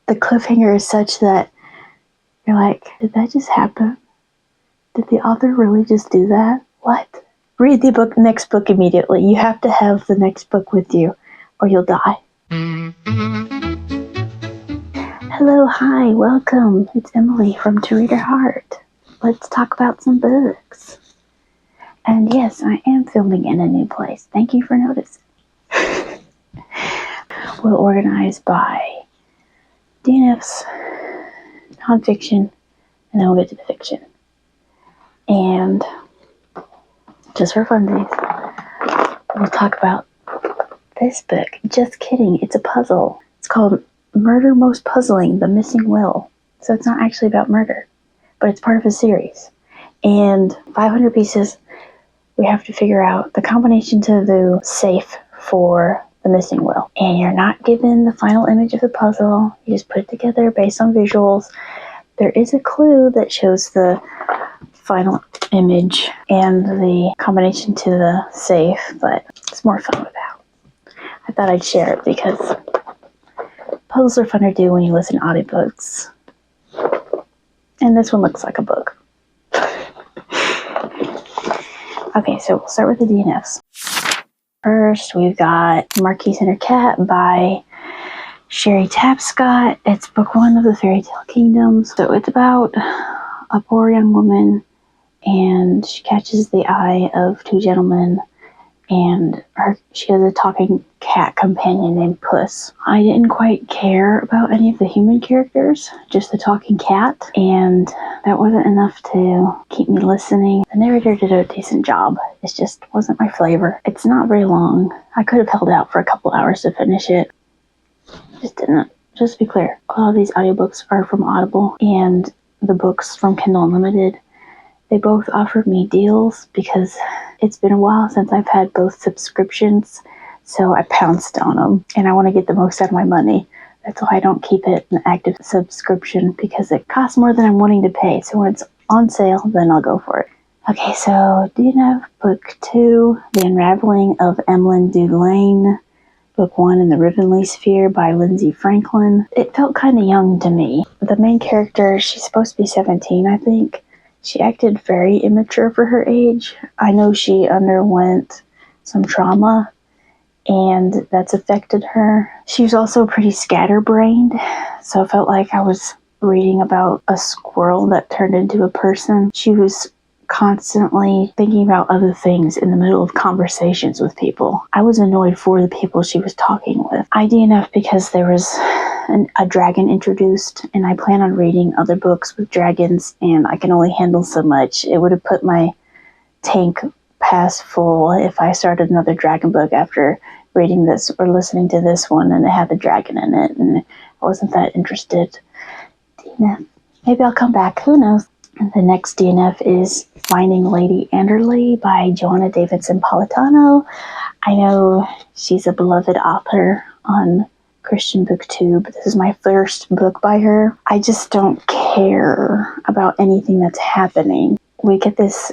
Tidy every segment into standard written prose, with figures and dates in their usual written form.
the cliffhanger is such that you're like, did that just happen? Did the author really just do that? What? Read the next book immediately. You have to have the next book with you, or you'll die. Hello, hi, welcome. It's Emily from To Read Her Heart. Let's talk about some books. And yes, I am filming in a new place. Thank you for noticing. We'll organize by DNFs, nonfiction, and then we'll get to the fiction. And just for funsies, we'll talk about this book. Just kidding, it's a puzzle. It's called Murder Most Puzzling, The Missing Will. So it's not actually about murder, but it's part of a series. And 500 pieces, we have to figure out the combination to the safe for the missing will. And you're not given the final image of the puzzle. You just put it together based on visuals. There is a clue that shows the final image and the combination to the safe, but it's more fun without. I thought I'd share it because puzzles are fun to do when you listen to audiobooks. And this one looks like a book. Okay, so we'll start with the DNFs. First, we've got Marquise and Her Cat by Shari Tapscott. It's book 1 of the Fairy Tale Kingdoms. So it's about a poor young woman, and she catches the eye of 2 gentlemen, and she has a talking cat companion named Puss. I didn't quite care about any of the human characters, just the talking cat, and that wasn't enough to keep me listening. The narrator did a decent job. It just wasn't my flavor. It's not very long. I could have held out for a couple hours to finish it. Just didn't. Just to be clear, a lot of these audiobooks are from Audible, and the books from Kindle Unlimited, they both offered me deals because it's been a while since I've had both subscriptions, so I pounced on them, and I want to get the most out of my money. That's why I don't keep it an active subscription, because it costs more than I'm wanting to pay, so when it's on sale, then I'll go for it. Okay, so DNF Book 2, The Unraveling of Emlyn, DuLaine, Book 1 in the Rivenlea Sphere by Lindsay Franklin. It felt kind of young to me. The main character, she's supposed to be 17, I think. She acted very immature for her age. I know she underwent some trauma, and that's affected her. She was also pretty scatterbrained, so I felt like I was reading about a squirrel that turned into a person. She was constantly thinking about other things in the middle of conversations with people. I was annoyed for the people she was talking with. I DNF because there was a dragon introduced, and I plan on reading other books with dragons, and I can only handle so much. It would have put my tank past full if I started another dragon book after reading this or listening to this one and it had a dragon in it, and I wasn't that interested. DNF. Maybe I'll come back, who knows. The next DNF is Finding Lady Enderly by Joanna, Davidson, Politano. I know she's a beloved author on Christian BookTube. This is my first book by her. I just don't care about anything that's happening. We get this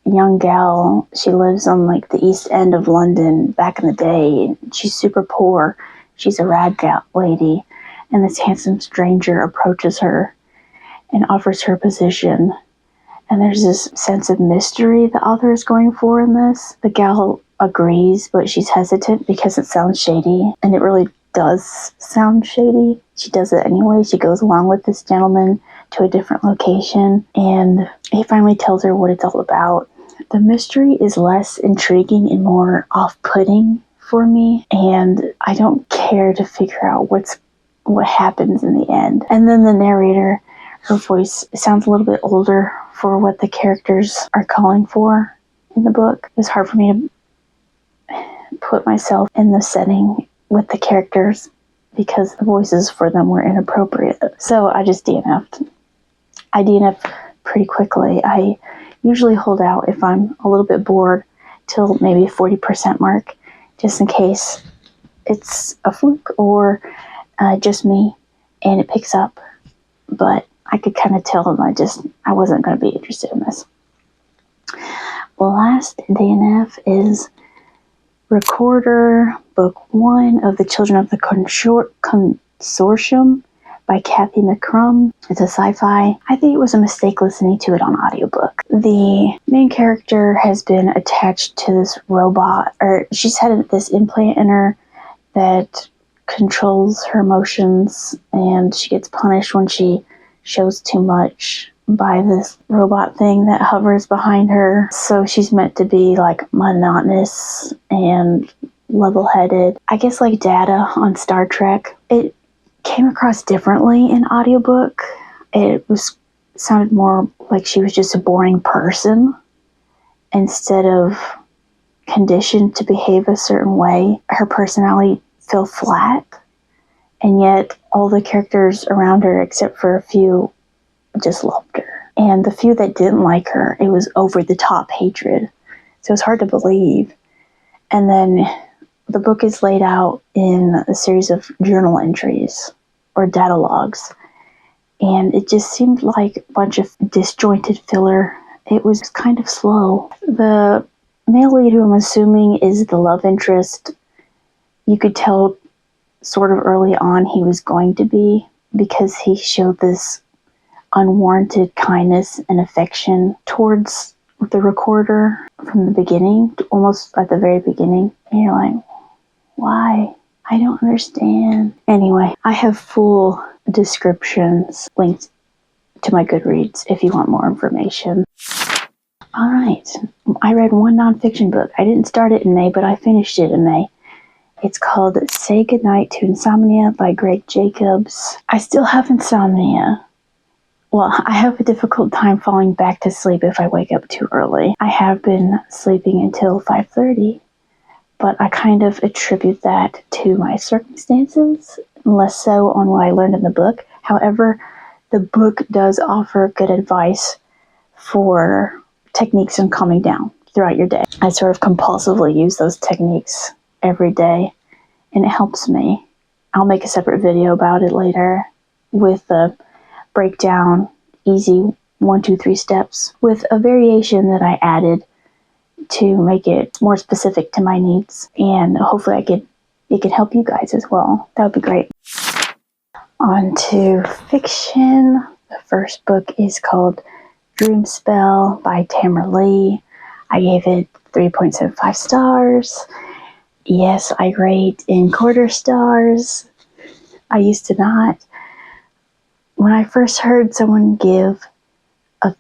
young gal. She lives on like the East End of London back in the day. She's super poor. She's a rag gal lady. And this handsome stranger approaches her and offers her a position. And there's this sense of mystery the author is going for in this. The gal agrees, but she's hesitant because it sounds shady. And it really does sound shady. She does it anyway. She goes along with this gentleman to a different location, and he finally tells her what it's all about. The mystery is less intriguing and more off-putting for me, and I don't care to figure out what happens in the end. And then the narrator, her voice sounds a little bit older for what the characters are calling for in the book. It was hard for me to put myself in the setting with the characters because the voices for them were inappropriate. So I just DNF'd. I DNF pretty quickly. I usually hold out if I'm a little bit bored till maybe 40% mark, just in case it's a fluke or just me and it picks up. But I could kind of tell them I wasn't going to be interested in this. Well, last DNF is Recorder, Book 1 of the Children of the Consortium by Cathy McCrumb. It's a sci-fi. I think it was a mistake listening to it on audiobook. The main character has been attached to this robot, or she's had this implant in her that controls her emotions, and she gets punished when she shows too much by this robot thing that hovers behind her. So she's meant to be like monotonous and level-headed. I guess like Data on Star Trek. It came across differently in audiobook. It sounded more like she was just a boring person instead of conditioned to behave a certain way. Her personality felt flat, and yet all the characters around her, except for a few, just loved her. And the few that didn't like her, it was over-the-top hatred. So it was hard to believe. And then the book is laid out in a series of journal entries or catalogues. And it just seemed like a bunch of disjointed filler. It was kind of slow. The male lead, who I'm assuming is the love interest, you could tell sort of early on he was going to be, because he showed this unwarranted kindness and affection towards the recorder from the beginning, almost at the very beginning. And you're like, why? I don't understand. Anyway, I have full descriptions linked to my Goodreads if you want more information. All right, I read one nonfiction book. I didn't start it in May, but I finished it in May. It's called Say Goodnight to Insomnia by Gregg Jacobs. I still have insomnia. Well, I have a difficult time falling back to sleep if I wake up too early. I have been sleeping until 5:30, but I kind of attribute that to my circumstances, less so on what I learned in the book. However, the book does offer good advice for techniques on calming down throughout your day. I sort of compulsively use those techniques every day, and it helps me. I'll make a separate video about it later with a breakdown, easy 1, 2, 3 steps, with a variation that I added to make it more specific to my needs, and hopefully it could help you guys as well. That would be great. On to fiction. The first book is called Dreamspell by Tamara Leigh. I gave it 3.75 stars. Yes, I rate in quarter stars. I used to not. When I first heard someone give a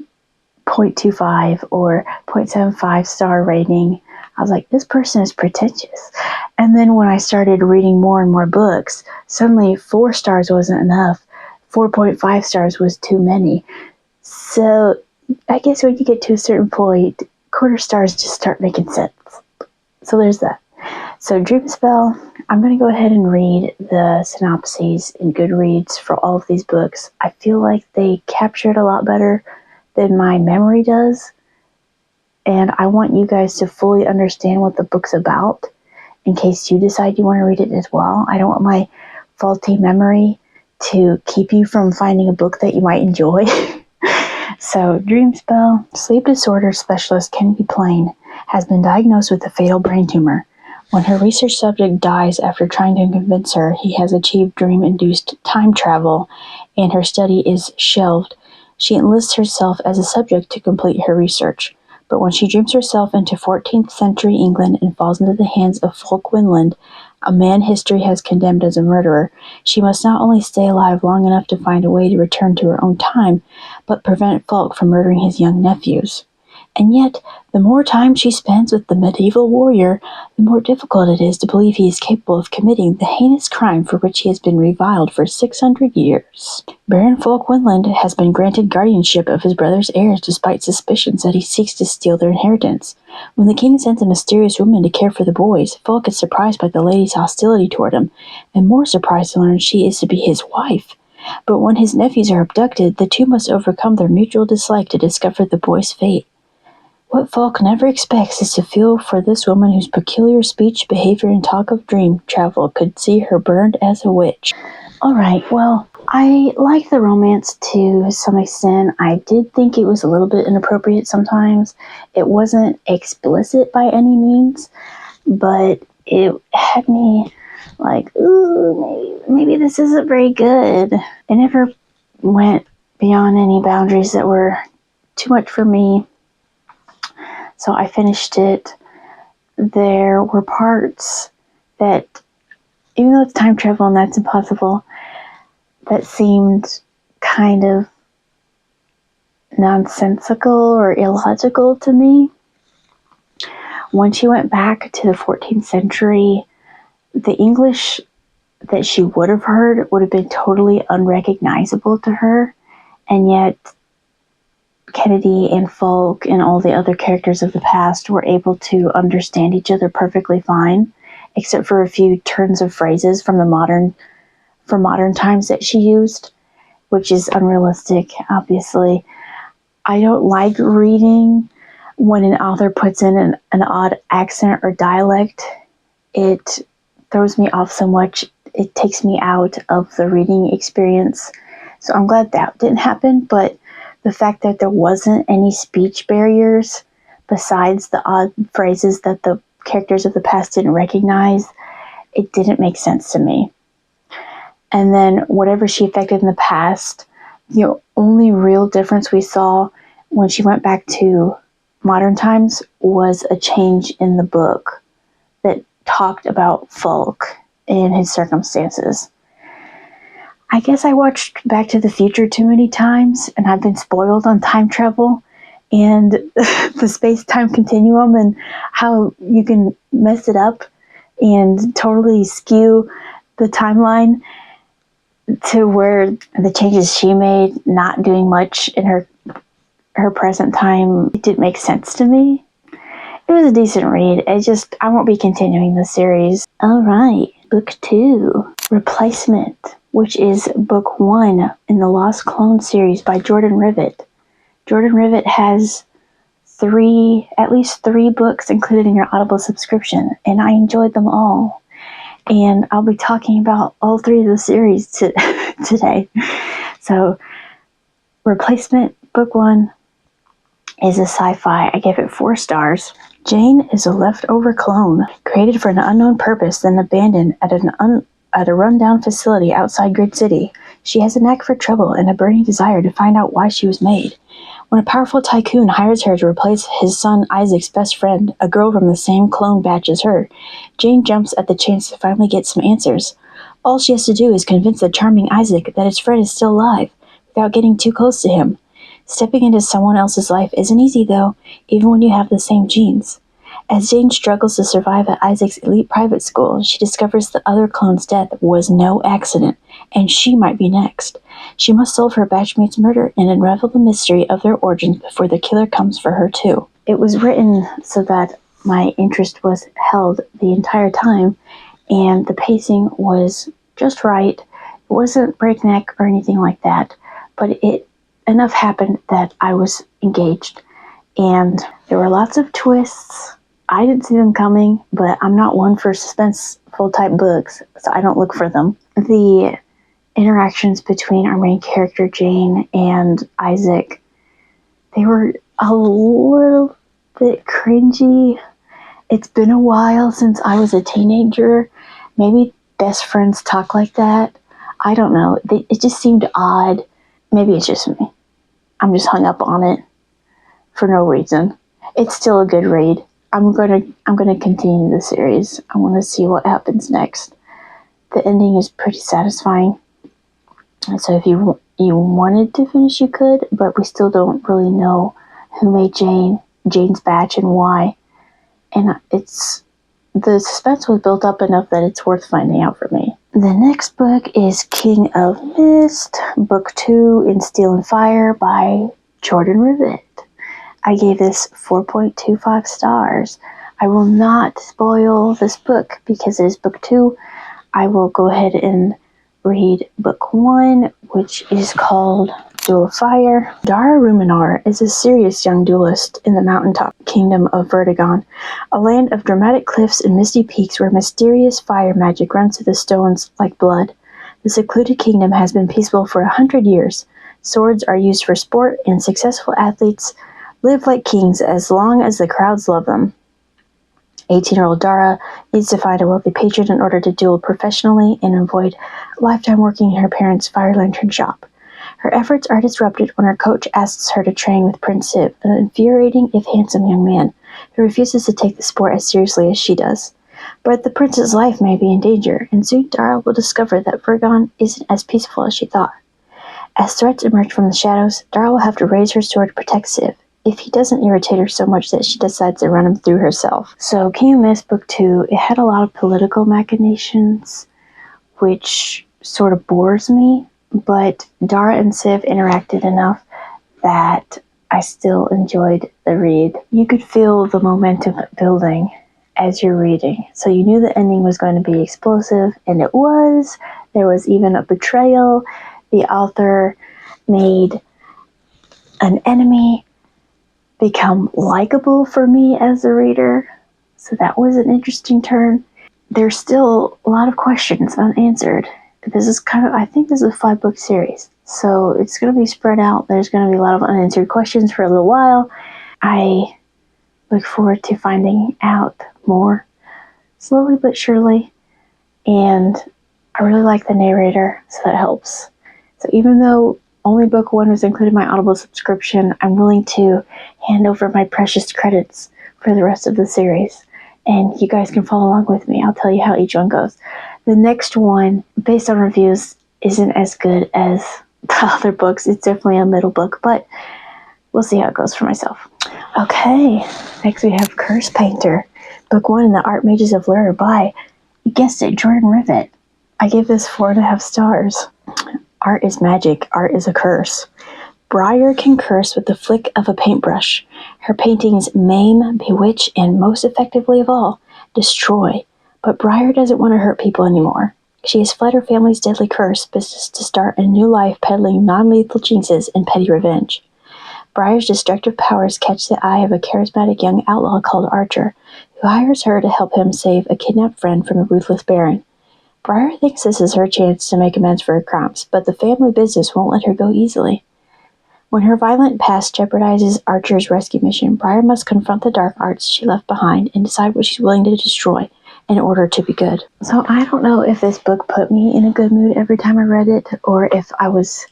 0.25 or 0.75 star rating, I was like, this person is pretentious. And then when I started reading more and more books, suddenly 4 stars wasn't enough. 4.5 stars was too many. So I guess when you get to a certain point, quarter stars just start making sense. So there's that. So Dreamspell, I'm going to go ahead and read the synopses in Goodreads for all of these books. I feel like they capture it a lot better than my memory does. And I want you guys to fully understand what the book's about in case you decide you want to read it as well. I don't want my faulty memory to keep you from finding a book that you might enjoy. So, Dreamspell, sleep disorder specialist Kennedy Plain has been diagnosed with a fatal brain tumor. When her research subject dies after trying to convince her he has achieved dream-induced time travel and her study is shelved, she enlists herself as a subject to complete her research. But when she dreams herself into 14th century England and falls into the hands of Fulk Winland, a man history has condemned as a murderer, she must not only stay alive long enough to find a way to return to her own time, but prevent Fulk from murdering his young nephews. And yet, the more time she spends with the medieval warrior, the more difficult it is to believe he is capable of committing the heinous crime for which he has been reviled for 600 years. Baron Fulk Winland has been granted guardianship of his brother's heirs despite suspicions that he seeks to steal their inheritance. When the king sends a mysterious woman to care for the boys, Fulk is surprised by the lady's hostility toward him, and more surprised to learn she is to be his wife. But when his nephews are abducted, the two must overcome their mutual dislike to discover the boy's fate. What Fulk never expects is to feel for this woman whose peculiar speech, behavior, and talk of dream travel could see her burned as a witch. Alright, well, I like the romance to some extent. I did think it was a little bit inappropriate sometimes. It wasn't explicit by any means, but it had me like, ooh, maybe this isn't very good. It never went beyond any boundaries that were too much for me. So I finished it. There were parts that, even though it's time travel and that's impossible, that seemed kind of nonsensical or illogical to me. When she went back to the 14th century, the English that she would have heard would have been totally unrecognizable to her, and yet Kennedy and Folk and all the other characters of the past were able to understand each other perfectly fine, except for a few turns of phrases from modern times that she used, which is unrealistic, obviously. I don't like reading when an author puts in an odd accent or dialect. It throws me off so much. It takes me out of the reading experience. So I'm glad that didn't happen, but the fact that there wasn't any speech barriers besides the odd phrases that the characters of the past didn't recognize, it didn't make sense to me. And then whatever she affected in the past, the only real difference we saw when she went back to modern times was a change in the book that talked about Folk and his circumstances. I guess I watched Back to the Future too many times, and I've been spoiled on time travel and the space-time continuum and how you can mess it up and totally skew the timeline to where the changes she made, not doing much in her present time, it didn't make sense to me. It was a decent read. I won't be continuing the series. All right, book 2, Replacement, which is book 1 in the Lost Clone series by Jordan Rivet. Jordan Rivet has at least three books included in your Audible subscription, and I enjoyed them all. And I'll be talking about all three of the series today. So, Replacement, book 1, is a sci-fi. I gave it 4 stars. Jane is a leftover clone, created for an unknown purpose, then abandoned at a rundown facility outside Grid City. She has a knack for trouble and a burning desire to find out why she was made. When a powerful tycoon hires her to replace his son Isaac's best friend, a girl from the same clone batch as her, Jane jumps at the chance to finally get some answers. All she has to do is convince the charming Isaac that his friend is still alive, without getting too close to him. Stepping into someone else's life isn't easy, though, even when you have the same genes. As Jane struggles to survive at Isaac's elite private school, she discovers the other clone's death was no accident, and she might be next. She must solve her batchmate's murder and unravel the mystery of their origins before the killer comes for her, too. It was written so that my interest was held the entire time, and the pacing was just right. It wasn't breakneck or anything like that, but enough happened that I was engaged. And there were lots of twists. I didn't see them coming, but I'm not one for suspenseful type books, so I don't look for them. The interactions between our main character Jane and Isaac, they were a little bit cringy. It's been a while since I was a teenager. Maybe best friends talk like that. I don't know. It just seemed odd. Maybe it's just me. I'm just hung up on it for no reason. It's still a good read. I'm gonna continue the series. I want to see what happens next. The ending is pretty satisfying. So if you wanted to finish, you could, but we still don't really know who made Jane's batch, and why. And the suspense was built up enough that it's worth finding out for me. The next book is King of Mist, book 2 in Steel and Fire by Jordan Rivet. I gave this 4.25 stars. I will not spoil this book because it is book 2. I will go ahead and read book 1, which is called Duel of Fire. Dara Ruminar is a serious young duelist in the mountaintop kingdom of Vertigon, a land of dramatic cliffs and misty peaks where mysterious fire magic runs through the stones like blood. The secluded kingdom has been peaceful for 100 years. Swords are used for sport, and successful athletes live like kings as long as the crowds love them. 18-year-old Dara needs to find a wealthy patron in order to duel professionally and avoid a lifetime working in her parents' fire lantern shop. Her efforts are disrupted when her coach asks her to train with Prince Siv, an infuriating if handsome young man who refuses to take the sport as seriously as she does. But the prince's life may be in danger, and soon Dara will discover that Vergon isn't as peaceful as she thought. As threats emerge from the shadows, Dara will have to raise her sword to protect Siv, if he doesn't irritate her so much that she decides to run him through herself. So King of Mist Book 2, it had a lot of political machinations, which sort of bores me, but Dara and Siv interacted enough that I still enjoyed the read. You could feel the momentum building as you're reading, so you knew the ending was going to be explosive, and it was. There was even a betrayal. The author made an enemy become likable for me as a reader, so that was an interesting turn. There's still a lot of questions unanswered. This is I think this is a 5-book series, so it's going to be spread out. There's going to be a lot of unanswered questions for a little while. I look forward to finding out more, slowly but surely, and I really like the narrator, so that helps. So even though only book 1 was included in my Audible subscription, I'm willing to hand over my precious credits for the rest of the series, and you guys can follow along with me. I'll tell you how each one goes. The next one, based on reviews, isn't as good as the other books. It's definitely a middle book, but we'll see how it goes for myself. Okay, next we have Curse Painter, book 1 in the Art Mages of Lure by, you guessed it, Jordan Rivet. I gave this 4.5 stars. Art is magic, art is a curse. Briar can curse with the flick of a paintbrush. Her paintings maim, bewitch, and most effectively of all, destroy. But Briar doesn't want to hurt people anymore. She has fled her family's deadly curse, business to start a new life peddling non-lethal jinxes and petty revenge. Briar's destructive powers catch the eye of a charismatic young outlaw called Archer, who hires her to help him save a kidnapped friend from a ruthless baron. Briar thinks this is her chance to make amends for her crimes, but the family business won't let her go easily. When her violent past jeopardizes Archer's rescue mission, Briar must confront the dark arts she left behind and decide what she's willing to destroy in order to be good. So I don't know if this book put me in a good mood every time I read it, or if I was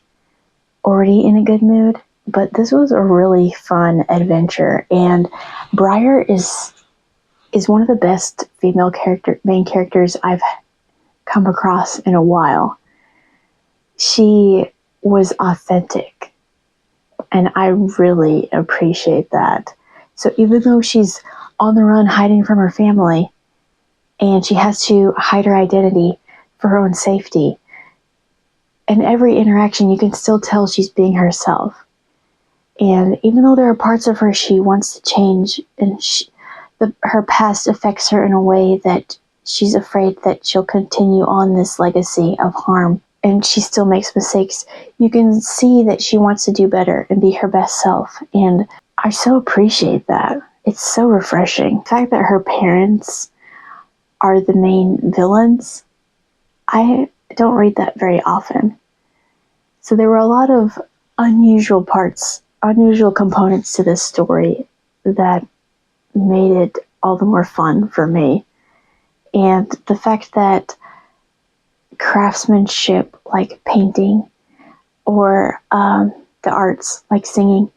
already in a good mood, but this was a really fun adventure, and Briar is one of the best female main characters I've come across in a while. She was authentic, and I really appreciate that. So even though she's on the run hiding from her family, and she has to hide her identity for her own safety, in every interaction you can still tell she's being herself. And even though there are parts of her she wants to change, and her past affects her in a way that she's afraid that she'll continue on this legacy of harm, and she still makes mistakes, you can see that she wants to do better and be her best self, and I so appreciate that. It's so refreshing. The fact that her parents are the main villains, I don't read that very often. So there were a lot of unusual components to this story that made it all the more fun for me. And the fact that craftsmanship like painting or the arts like singing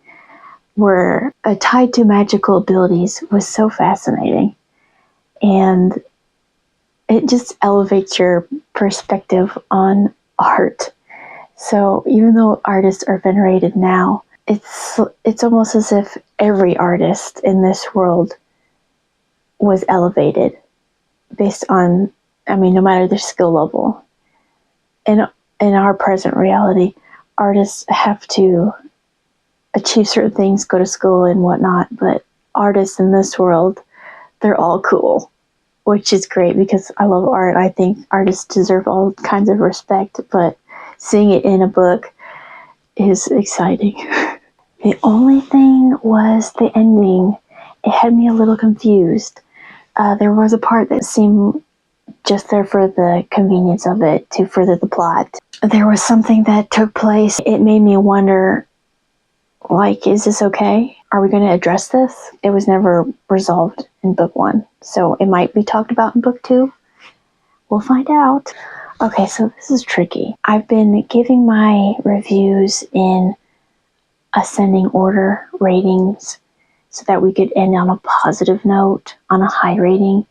were tied to magical abilities was so fascinating. And it just elevates your perspective on art. So even though artists are venerated now, it's almost as if every artist in this world was elevated based on, no matter their skill level. In our present reality, artists have to achieve certain things, go to school and whatnot, but artists in this world, they're all cool, which is great because I love art. I think artists deserve all kinds of respect, but seeing it in a book is exciting. The only thing was the ending. It had me a little confused. There was a part that seemed just there for the convenience of it to further the plot. There was something that took place. It made me wonder, is this okay? Are we going to address this? It was never resolved. in book 1. So it might be talked about in book 2. We'll find out. Okay, so this is tricky. I've been giving my reviews in ascending order ratings so that we could end on a positive note, on a high rating,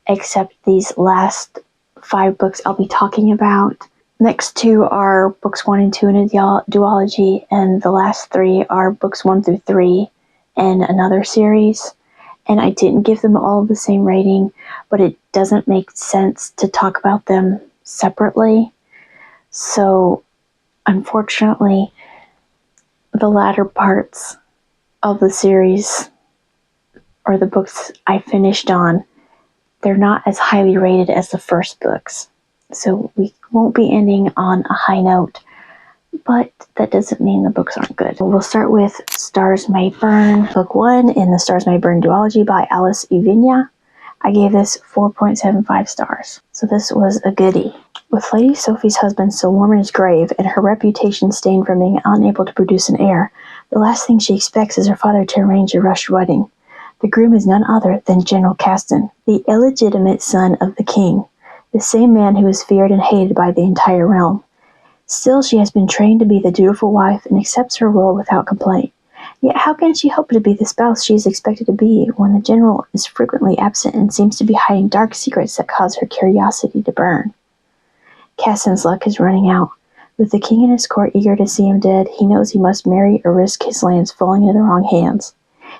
except these last 5 books I'll be talking about. Next 2 are books 1 and 2 in a duology, and the last 3 are books 1 through 3 in another series. And I didn't give them all the same rating, but it doesn't make sense to talk about them separately. So, unfortunately, the latter parts of the series, or the books I finished on, they're not as highly rated as the first books. So we won't be ending on a high note, but that doesn't mean the books aren't good. We'll start with Stars May Burn, book 1 in the Stars May Burn duology by Alice Ivinya. I gave this 4.75 stars. So this was a goodie. With Lady Sophie's husband still warm in his grave and her reputation stained from being unable to produce an heir, the last thing she expects is her father to arrange a rushed wedding. The groom is none other than General Caston, the illegitimate son of the king, the same man who is feared and hated by the entire realm. Still, she has been trained to be the dutiful wife and accepts her role without complaint. Yet how can she hope to be the spouse she is expected to be when the general is frequently absent and seems to be hiding dark secrets that cause her curiosity to burn? Caston's luck is running out. With the king and his court eager to see him dead, he knows he must marry or risk his lands falling into the wrong hands.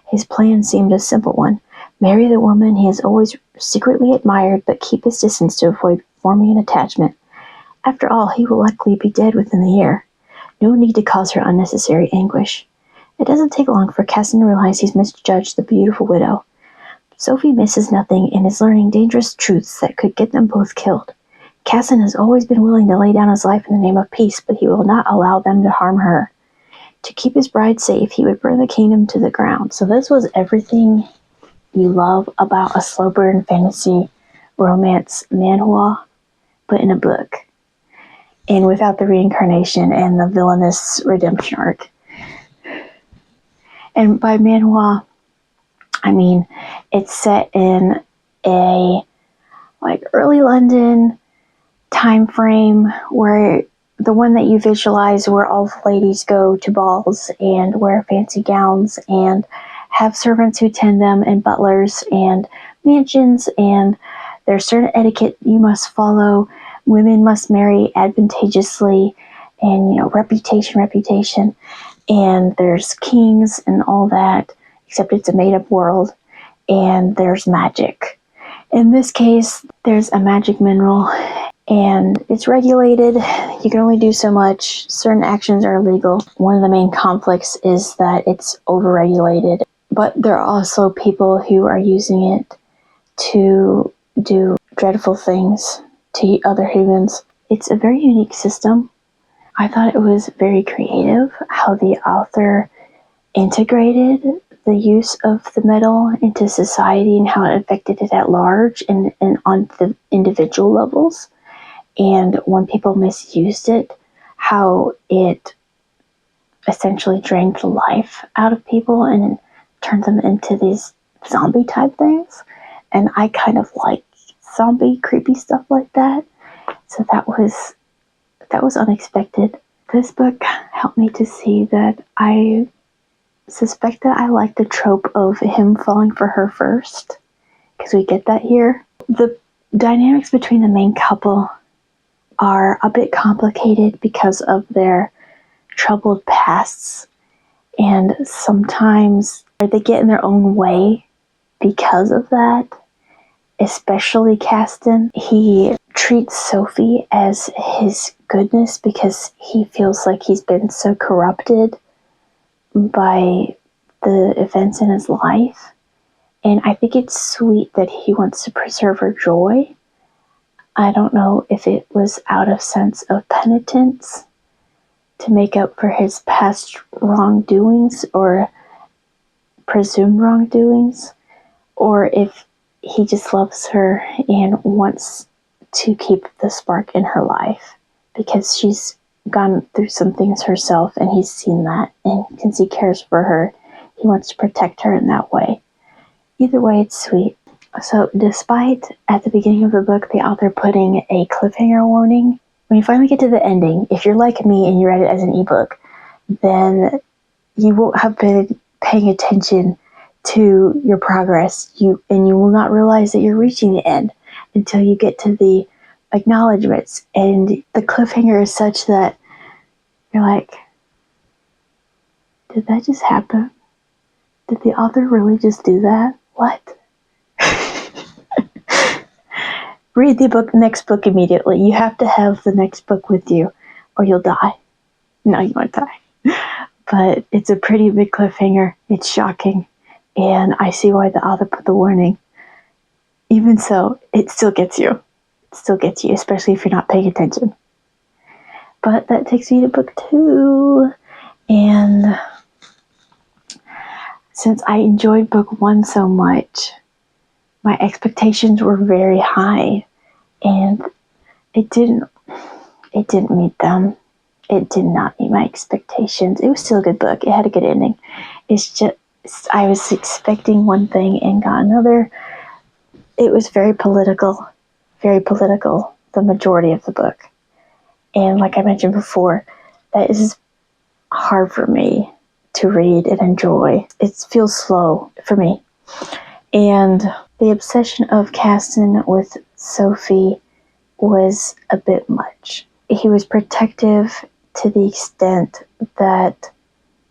His plan seemed a simple one. Marry the woman he has always secretly admired, but keep his distance to avoid forming an attachment. After all, he will likely be dead within the year. No need to cause her unnecessary anguish. It doesn't take long for Caston to realize he's misjudged the beautiful widow. Sophie misses nothing and is learning dangerous truths that could get them both killed. Caston has always been willing to lay down his life in the name of peace, but he will not allow them to harm her. To keep his bride safe, he would burn the kingdom to the ground. So this was everything you love about a slow burn fantasy romance manhwa, but in a book. And without the reincarnation and the villainous redemption arc. And by manhwa, I mean it's set in a early London time frame where the one that you visualize where all the ladies go to balls and wear fancy gowns and have servants who tend them and butlers and mansions, and there's certain etiquette you must follow. Women must marry advantageously and, reputation. And there's kings and all that, except it's a made-up world. And there's magic. In this case, there's a magic mineral and it's regulated. You can only do so much. Certain actions are illegal. One of the main conflicts is that it's overregulated, but there are also people who are using it to do dreadful things to other humans. It's a very unique system. I thought it was very creative how the author integrated the use of the metal into society and how it affected it at large and on the individual levels. And when people misused it, how it essentially drained the life out of people and turned them into these zombie type things. And I kind of like zombie creepy stuff like that. So that was unexpected. This book helped me to see that I suspect that I like the trope of him falling for her first, because we get that here. The dynamics between the main couple are a bit complicated because of their troubled pasts, and sometimes they get in their own way because of that. Especially Caston. He treats Sophie as his goodness because he feels like he's been so corrupted by the events in his life. And I think it's sweet that he wants to preserve her joy. I don't know if it was out of sense of penitence to make up for his past wrongdoings or presumed wrongdoings, or if he just loves her and wants to keep the spark in her life because she's gone through some things herself and he's seen that, and since he cares for her, he wants to protect her in that way. Either way, it's sweet. So despite at the beginning of the book the author putting a cliffhanger warning, when you finally get to the ending, if you're like me and you read it as an ebook, then you won't have been paying attention to your progress. You will not realize that you're reaching the end until you get to the acknowledgments, and the cliffhanger is such that you're like, did that just happen? Did the author really just do that? What? Read the next book immediately. You have to have the next book with you or you'll die. No, you won't die. But it's a pretty big cliffhanger. It's shocking. And I see why the author put the warning. Even so, it still gets you. It still gets you, especially if you're not paying attention. But that takes me to book 2. And since I enjoyed book 1 so much, my expectations were very high. And it didn't meet them. It did not meet my expectations. It was still a good book. It had a good ending. It's just, I was expecting one thing and got another. It was very political, the majority of the book. And like I mentioned before, that is hard for me to read and enjoy. It feels slow for me. And the obsession of Caston with Sophie was a bit much. He was protective to the extent that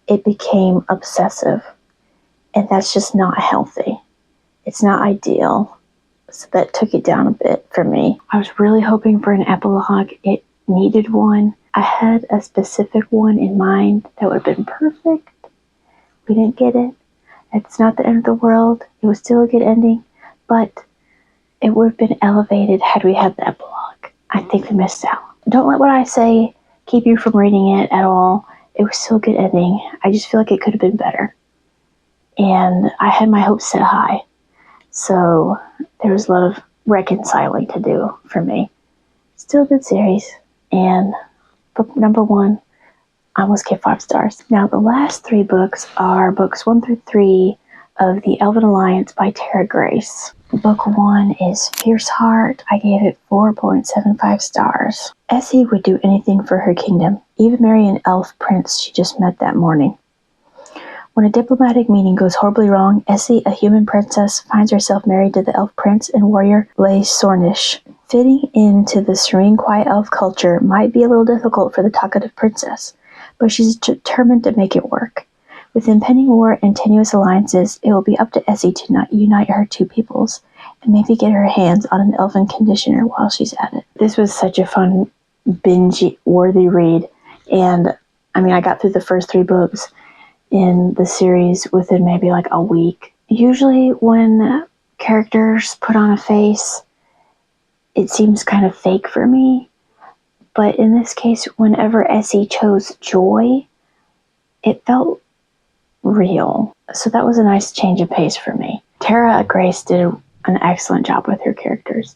it became obsessive. And that's just not healthy. It's not ideal. So that took it down a bit for me. I was really hoping for an epilogue. It needed one. I had a specific one in mind that would have been perfect. We didn't get it. It's not the end of the world. It was still a good ending. But it would have been elevated had we had the epilogue. I think we missed out. Don't let what I say keep you from reading it at all. It was still a good ending. I just feel like it could have been better. And I had my hopes set high. So there was a lot of reconciling to do for me. Still a good series. And book number 1, I almost gave 5 stars. Now the last 3 books are books 1 through 3 of the Elven Alliance by Tara Grace. Book 1 is Fierce Heart. I gave it 4.75 stars. Essie would do anything for her kingdom, even marry an elf prince she just met that morning. When a diplomatic meeting goes horribly wrong, Essie, a human princess, finds herself married to the elf prince and warrior Leigh Sornish. Fitting into the serene, quiet elf culture might be a little difficult for the talkative princess, but she's determined to make it work. With impending war and tenuous alliances, it will be up to Essie to unite her 2 peoples, and maybe get her hands on an elven conditioner while she's at it. This was such a fun, binge-worthy read, and I got through the first 3 books in the series within maybe like a week. Usually when characters put on a face, it seems kind of fake for me, but in this case, whenever Essie chose joy, it felt real. So that was a nice change of pace for me. Tara Grace did an excellent job with her characters,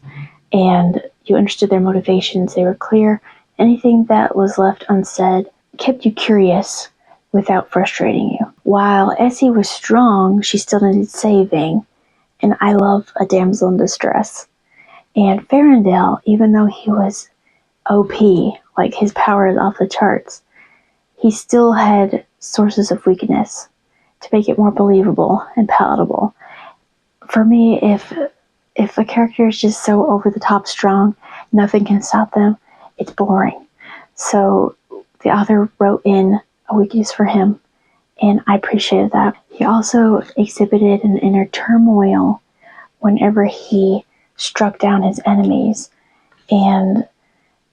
and you understood their motivations. They were clear. Anything that was left unsaid kept you curious without frustrating you. While Essie was strong, she still needed saving, and I love a damsel in distress. And Farendale, even though he was OP, like his power is off the charts, he still had sources of weakness to make it more believable and palatable. For me, if a character is just so over the top strong, nothing can stop them, it's boring. So the author wrote in a weakness for him, and I appreciated that. He also exhibited an inner turmoil whenever he struck down his enemies, and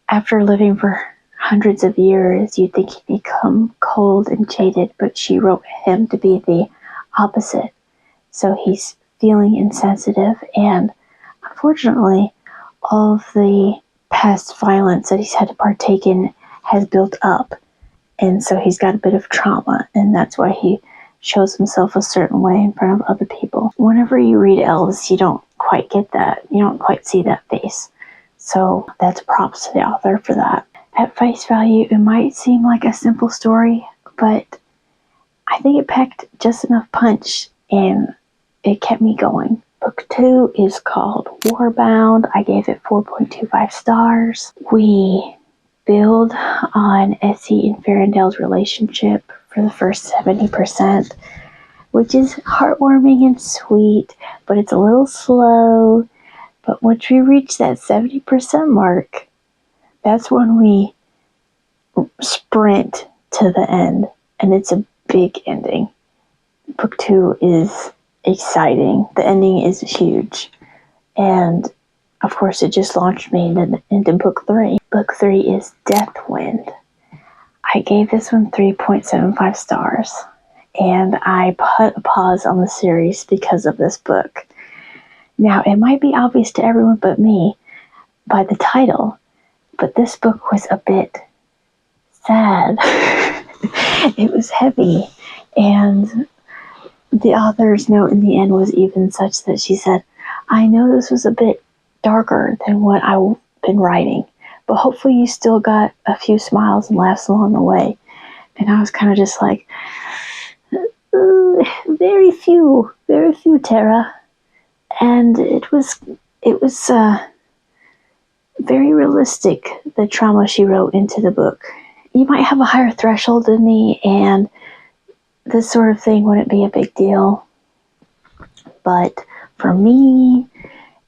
after living for hundreds of years, you'd think he'd become cold and jaded, but she wrote him to be the opposite. So he's feeling insensitive, and unfortunately, all of the past violence that he's had to partake in has built up, and so he's got a bit of trauma, and that's why he shows himself a certain way in front of other people. Whenever you read Elves, you don't quite get that. You don't quite see that face. So that's props to the author for that. At face value, it might seem like a simple story, but I think it packed just enough punch, and it kept me going. Book 2 is called Warbound. I gave it 4.25 stars. We build on Essie and Farindel's relationship for the first 70%, which is heartwarming and sweet, but it's a little slow. But once we reach that 70% mark, that's when we sprint to the end, and it's a big ending. Book 2 is exciting. The ending is huge. And of course, it just launched me into book 3. Book 3 is Deathwind. I gave this one 3.75 stars. And I put a pause on the series because of this book. Now, it might be obvious to everyone but me by the title, but this book was a bit sad. It was heavy. And the author's note in the end was even such that she said, I know this was a bit darker than what I've been writing, but hopefully you still got a few smiles and laughs along the way. And I was kind of just like, very few, Tara. And it was very realistic, the trauma she wrote into the book. You might have a higher threshold than me, and this sort of thing wouldn't be a big deal. But for me,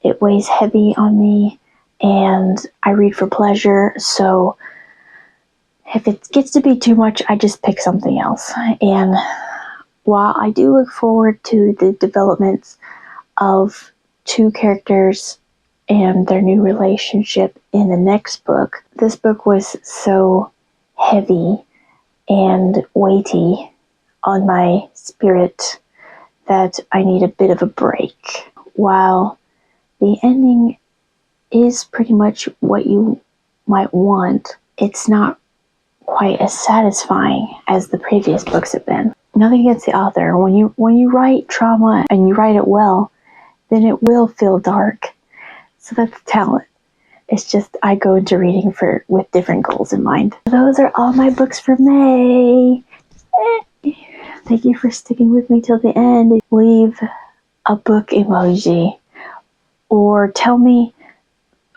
it weighs heavy on me, and I read for pleasure, so if it gets to be too much, I just pick something else. And while I do look forward to the developments of 2 characters and their new relationship in the next book, this book was so heavy and weighty on my spirit that I need a bit of a break. While the ending is pretty much what you might want, it's not quite as satisfying as the previous books have been. Nothing against the author. When you write trauma and you write it well, then it will feel dark. So that's talent. It's just I go into reading with different goals in mind. Those are all my books for May. Thank you for sticking with me till the end. Leave a book emoji, or tell me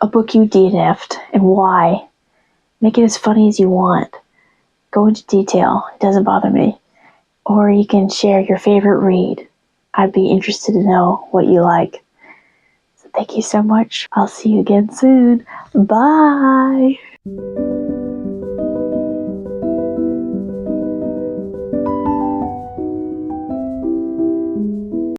a book you DNF'd and why. Make it as funny as you want. Go into detail. It doesn't bother me. Or you can share your favorite read. I'd be interested to know what you like. So thank you so much. I'll see you again soon. Bye.